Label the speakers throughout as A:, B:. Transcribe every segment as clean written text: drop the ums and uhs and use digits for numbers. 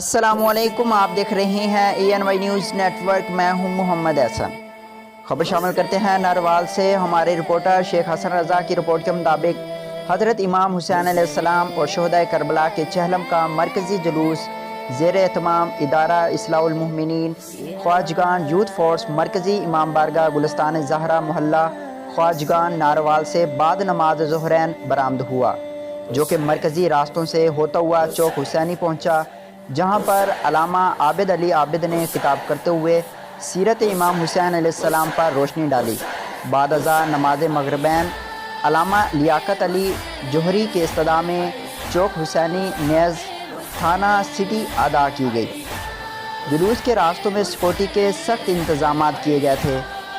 A: अस्सलामुअलैकुम, आप देख रहे हैं ANY न्यूज़ नेटवर्क। मैं हूं मोहम्मद एहसन। खबर शामिल करते हैं नरवाल से। हमारे रिपोर्टर शेख हसन रज़ा की रिपोर्ट के मुताबिक हज़रत इमाम हुसैन अलैहिस्सलाम और शहदाए करबला के चहलम का मरकज़ी जुलूस ज़ेर एहतमाम इदारा इस्लाहुल मुमिनीन ख्वाजगान यूथ फोर्स मरकज़ी इमाम बारगाह गुलिस्तान ज़हरा मोहल्ला ख्वाजगान नारवाल से बाद नमाज ज़ुहरैन बरामद हुआ, जो कि मरकज़ी रास्तों से होता हुआ चौक हुसैनी पहुँचा, जहाँ पर अलामा आबिद अली आबिद ने खिताब करते हुए सीरत इमाम हुसैन अलैहिस्सलाम पर रोशनी डाली। बाद अज़ा नमाज मगरिबैन अलामा लियाकत अली जोहरी के इस्तदा में चौक हुसैनी नेज़ थाना सिटी अदा की गई। जुलूस के रास्तों में सिक्योरिटी के सख्त इंतज़ाम किए गए थे।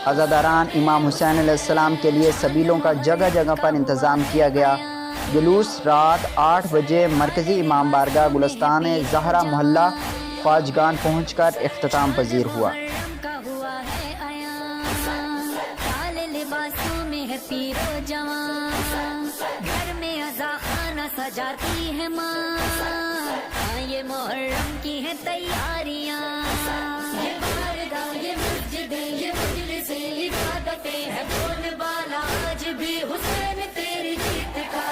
A: अज़ादारान इमाम हुसैन अलैहिस्सलाम के लिए सबीलों का जगह जगह पर इंतज़ाम किया गया। जुलूस रात 8 बजे मरकज़ी इमाम बारगाह गुलिस्तान ज़हरा मोहल्ला ख्वाजगान पहुँचकर इख्तिताम पजीर हुआ।
B: घर में अज़ा खाना सजाती है माँ, ये मुहर्रम की है तैयारियाँ। ये बारगाह, ये मस्जिदें, ये मजलिसें, ये इबादतें है बोल बाला आज भी हुसैन तेरी जीत का।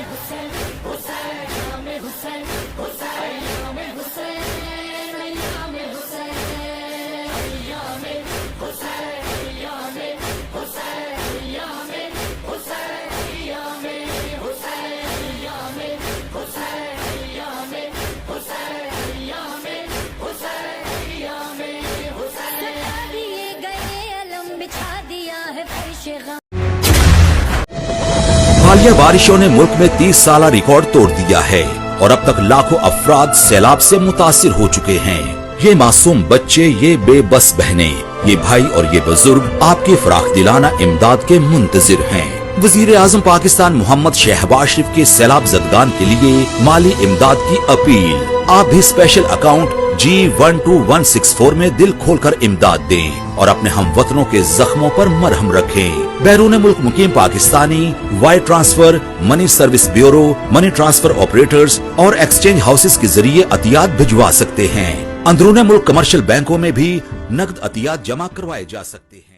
B: हुसैन हुसैन हुसैन हुसैन हुसैन हुसैन
C: हालिया बारिशों ने मुल्क में 30 साला रिकॉर्ड तोड़ दिया है और अब तक लाखों अफराद सैलाब से मुतासिर हो चुके हैं। ये मासूम बच्चे, ये बेबस बहनें, ये भाई और ये बुजुर्ग आपकी फराख दिलाना इमदाद के मुंतजिर हैं। वजीर आजम पाकिस्तान मोहम्मद शहबाज शरीफ के सैलाब ज़दगान के लिए माली इमदाद की अपील। आप भी स्पेशल अकाउंट G12164 में दिल खोलकर इमदाद दें और अपने हमवतनों के जख्मों पर मरहम रखें। बैरून मुल्क मुकीम Pakistani wire transfer, money service bureau, money transfer operators और एक्सचेंज हाउसेस के जरिए अतियात भिजवा सकते हैं। अंदरूनी मुल्क कमर्शियल बैंकों में भी नकद अतियात जमा करवाए जा सकते हैं।